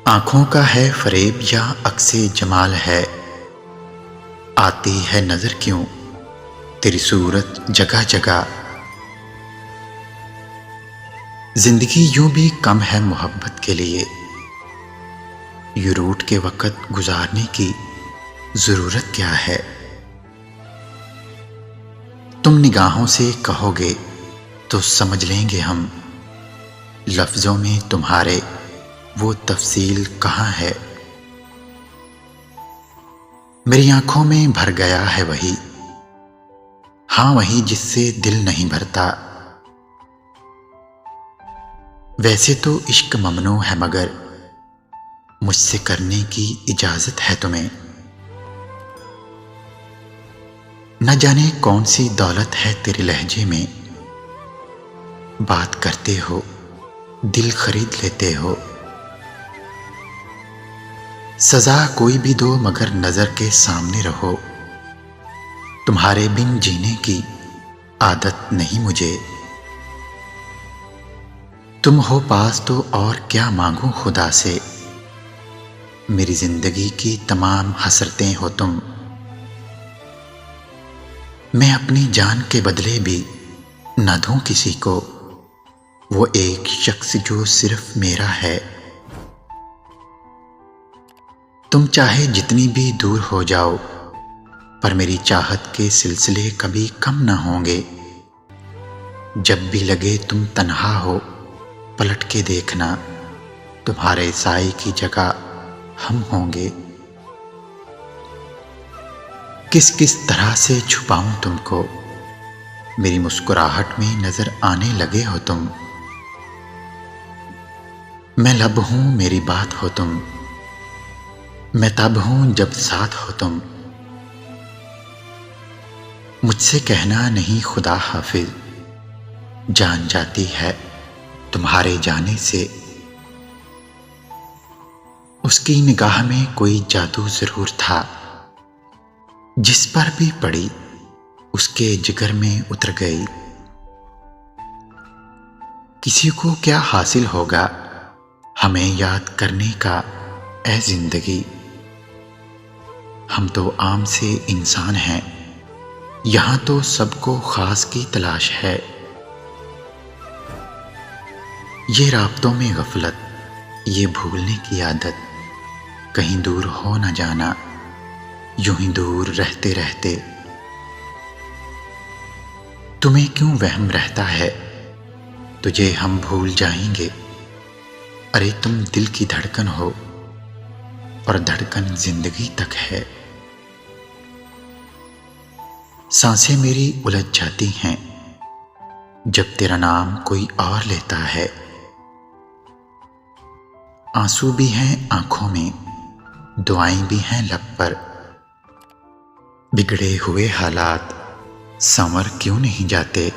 आंखों का है फरेब या अक्से जमाल है, आती है नजर क्यों तेरी सूरत जगह जगह। जिंदगी यूं भी कम है मोहब्बत के लिए, यूं रूठ के वक्त गुजारने की जरूरत क्या है। तुम निगाहों से कहोगे तो समझ लेंगे हम, लफ्जों में तुम्हारे वो तफसील कहाँ है। मेरी आंखों में भर गया है वही, हाँ वही जिससे दिल नहीं भरता। वैसे तो इश्क ममनू है मगर मुझसे करने की इजाजत है तुम्हें। न जाने कौन सी दौलत है तेरे लहजे में, बात करते हो दिल खरीद लेते हो। सजा कोई भी दो मगर नजर के सामने रहो, तुम्हारे बिन जीने की आदत नहीं मुझे। तुम हो पास तो और क्या मांगूं खुदा से, मेरी जिंदगी की तमाम हसरतें हो तुम। मैं अपनी जान के बदले भी न दूं किसी को, वो एक शख्स जो सिर्फ मेरा है। तुम चाहे जितनी भी दूर हो जाओ, पर मेरी चाहत के सिलसिले कभी कम न होंगे। जब भी लगे तुम तन्हा हो पलट के देखना, तुम्हारे साए की जगह हम होंगे। किस किस तरह से छुपाऊं तुमको, मेरी मुस्कुराहट में नजर आने लगे हो तुम। मैं लब हूं मेरी बात हो तुम, मैं तब हूं जब साथ हो तुम। मुझसे कहना नहीं खुदा हाफिज, जान जाती है तुम्हारे जाने से। उसकी निगाह में कोई जादू जरूर था, जिस पर भी पड़ी उसके जिगर में उतर गई। किसी को क्या हासिल होगा हमें याद करने का ऐ जिंदगी। हम तो आम से इंसान हैं, यहां तो सबको खास की तलाश है। ये राब्तों में गफलत, ये भूलने की आदत, कहीं दूर हो न जाना यूं ही दूर रहते रहते। तुम्हें क्यों वहम रहता है तुझे हम भूल जाएंगे। अरे तुम दिल की धड़कन हो और धड़कन जिंदगी तक है। सांसें मेरी उलझ जाती हैं जब तेरा नाम कोई और लेता है। आंसू भी हैं आंखों में, दुआएं भी हैं लब पर। बिगड़े हुए हालात संवर क्यों नहीं जाते।